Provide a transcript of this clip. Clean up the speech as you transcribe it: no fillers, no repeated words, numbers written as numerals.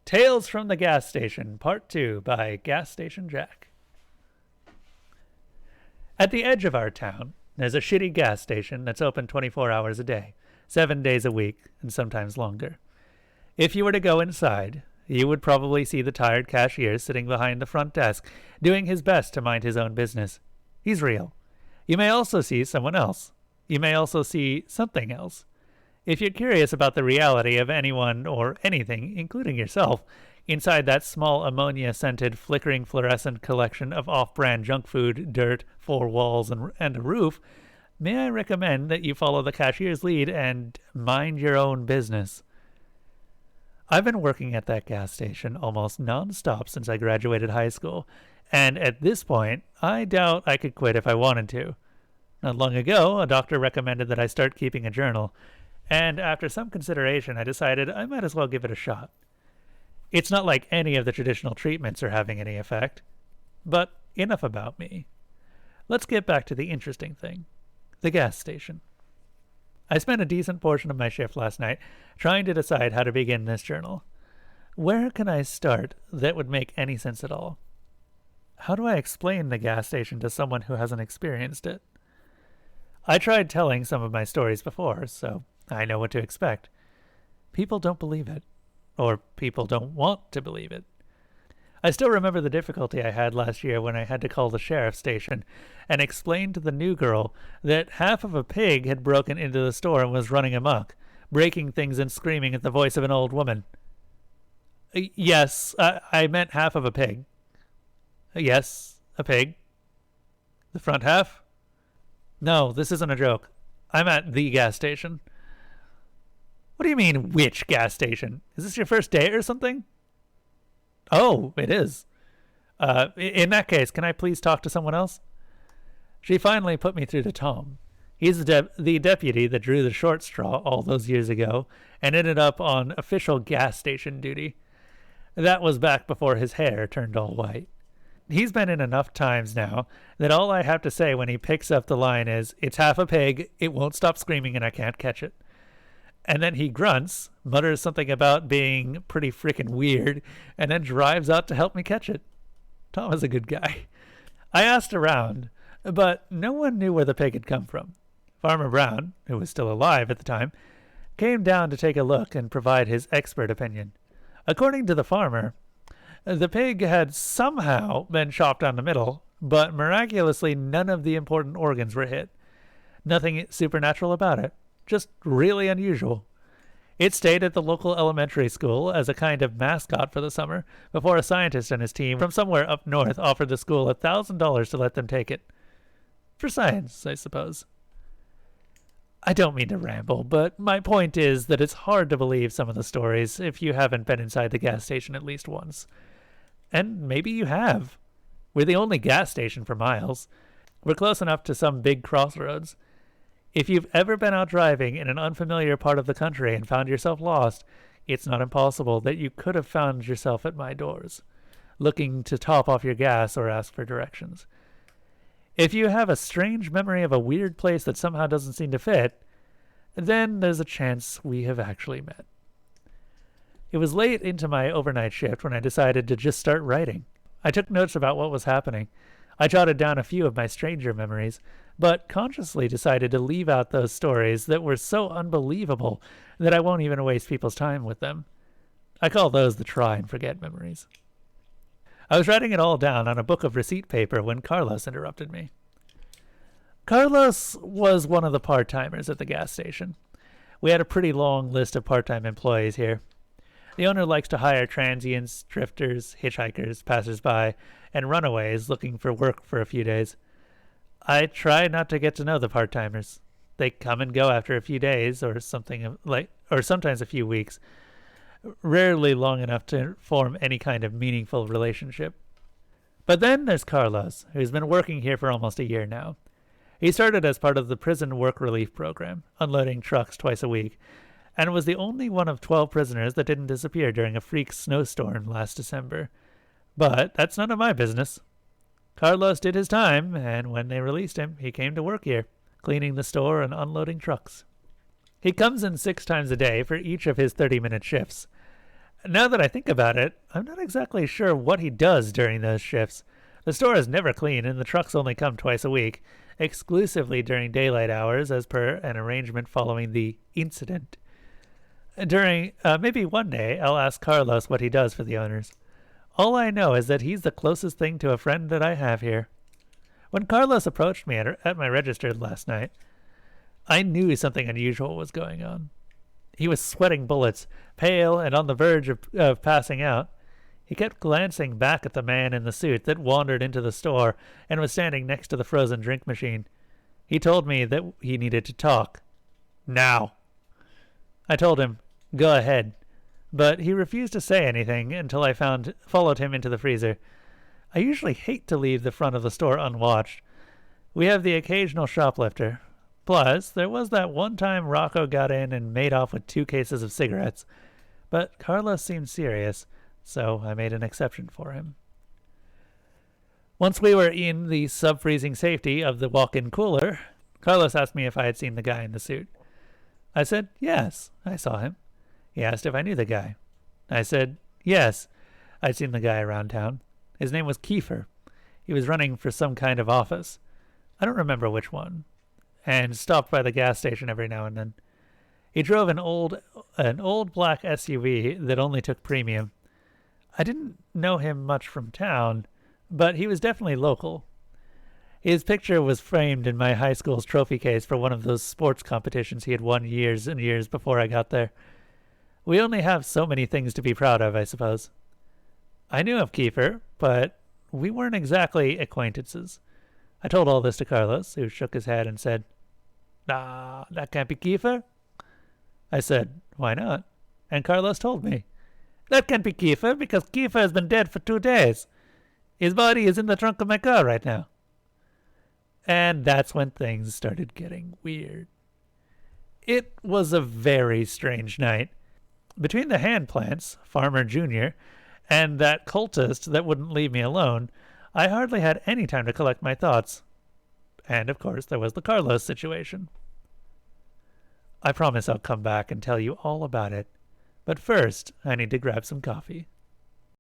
Tales from the Gas Station, Part 2 by GasStationJack. At the edge of our town, there's a shitty gas station that's open 24 hours a day, 7 days a week, and sometimes longer. If you were to go inside, you would probably see the tired cashier sitting behind the front desk, doing his best to mind his own business. He's real. You may also see someone else. You may also see something else. If you're curious about the reality of anyone or anything, including yourself, inside that small ammonia-scented, flickering fluorescent collection of off-brand junk food, dirt, four walls, and a roof, may I recommend that you follow the cashier's lead and mind your own business. I've been working at that gas station almost non-stop since I graduated high school, and at this point, I doubt I could quit if I wanted to. Not long ago, a doctor recommended that I start keeping a journal, and after some consideration, I decided I might as well give it a shot. It's not like any of the traditional treatments are having any effect. But enough about me. Let's get back to the interesting thing, the gas station. I spent a decent portion of my shift last night trying to decide how to begin this journal. Where can I start that would make any sense at all? How do I explain the gas station to someone who hasn't experienced it? I tried telling some of my stories before, so I know what to expect. People don't believe it, or people don't want to believe it. I still remember the difficulty I had last year when I had to call the sheriff's station and explain to the new girl that half of a pig had broken into the store and was running amok, breaking things and screaming at the voice of an old woman. Yes, I meant half of a pig. Yes, a pig. The front half? No, this isn't a joke. I'm at the gas station. What do you mean, which gas station? Is this your first day or something? Oh, it is. In that case, can I please talk to someone else? She finally put me through to Tom. He's the deputy that drew the short straw all those years ago and ended up on official gas station duty. That was back before his hair turned all white. He's been in enough times now that all I have to say when he picks up the line is, "It's half a pig, it won't stop screaming, and I can't catch it." And then he grunts, mutters something about being pretty frickin' weird, and then drives out to help me catch it. Tom is a good guy. I asked around, but no one knew where the pig had come from. Farmer Brown, who was still alive at the time, came down to take a look and provide his expert opinion. According to the farmer, the pig had somehow been chopped down the middle, but miraculously none of the important organs were hit. Nothing supernatural about it. Just really unusual. It stayed at the local elementary school as a kind of mascot for the summer before a scientist and his team from somewhere up north offered the school $1,000 to let them take it. For science, I suppose. I don't mean to ramble, but my point is that it's hard to believe some of the stories if you haven't been inside the gas station at least once. And maybe you have. We're the only gas station for miles. We're close enough to some big crossroads. If you've ever been out driving in an unfamiliar part of the country and found yourself lost, it's not impossible that you could have found yourself at my doors, looking to top off your gas or ask for directions. If you have a strange memory of a weird place that somehow doesn't seem to fit, then there's a chance we have actually met. It was late into my overnight shift when I decided to just start writing. I took notes about what was happening. I jotted down a few of my stranger memories, but consciously decided to leave out those stories that were so unbelievable that I won't even waste people's time with them. I call those the try and forget memories. I was writing it all down on a book of receipt paper when Carlos interrupted me. Carlos was one of the part-timers at the gas station. We had a pretty long list of part-time employees here. The owner likes to hire transients, drifters, hitchhikers, passers-by, and runaways looking for work for a few days. I try not to get to know the part-timers. They come and go after a few days or sometimes a few weeks, rarely long enough to form any kind of meaningful relationship. But then there's Carlos, who's been working here for almost a year now. He started as part of the prison work relief program, unloading trucks twice a week, and was the only one of 12 prisoners that didn't disappear during a freak snowstorm last December. But that's none of my business. Carlos did his time, and when they released him, he came to work here, cleaning the store and unloading trucks. He comes in 6 times a day for each of his 30-minute shifts. Now that I think about it, I'm not exactly sure what he does during those shifts. The store is never clean, and the trucks only come twice a week, exclusively during daylight hours, as per an arrangement following the incident. During maybe one day, I'll ask Carlos what he does for the owners. All I know is that he's the closest thing to a friend that I have here. When Carlos approached me at my register last night, I knew something unusual was going on. He was sweating bullets, pale and on the verge of passing out. He kept glancing back at the man in the suit that wandered into the store and was standing next to the frozen drink machine. He told me that he needed to talk. Now. I told him, go ahead. But he refused to say anything until I followed him into the freezer. I usually hate to leave the front of the store unwatched. We have the occasional shoplifter. Plus, there was that one time Rocco got in and made off with 2 cases of cigarettes. But Carlos seemed serious, so I made an exception for him. Once we were in the sub-freezing safety of the walk-in cooler, Carlos asked me if I had seen the guy in the suit. I said, yes, I saw him. He asked if I knew the guy. I said, yes, I'd seen the guy around town. His name was Kiefer. He was running for some kind of office. I don't remember which one. And stopped by the gas station every now and then. He drove an old black SUV that only took premium. I didn't know him much from town, but he was definitely local. His picture was framed in my high school's trophy case for one of those sports competitions he had won years and years before I got there. We only have so many things to be proud of, I suppose. I knew of Kiefer, but we weren't exactly acquaintances. I told all this to Carlos, who shook his head and said, "Nah, that can't be Kiefer." I said, "Why not?" And Carlos told me, "That can't be Kiefer because Kiefer has been dead for 2 days. His body is in the trunk of my car right now." And that's when things started getting weird. It was a very strange night. Between the hand plants, Farmer Jr., and that cultist that wouldn't leave me alone, I hardly had any time to collect my thoughts. And, of course, there was the Carlos situation. I promise I'll come back and tell you all about it. But first, I need to grab some coffee.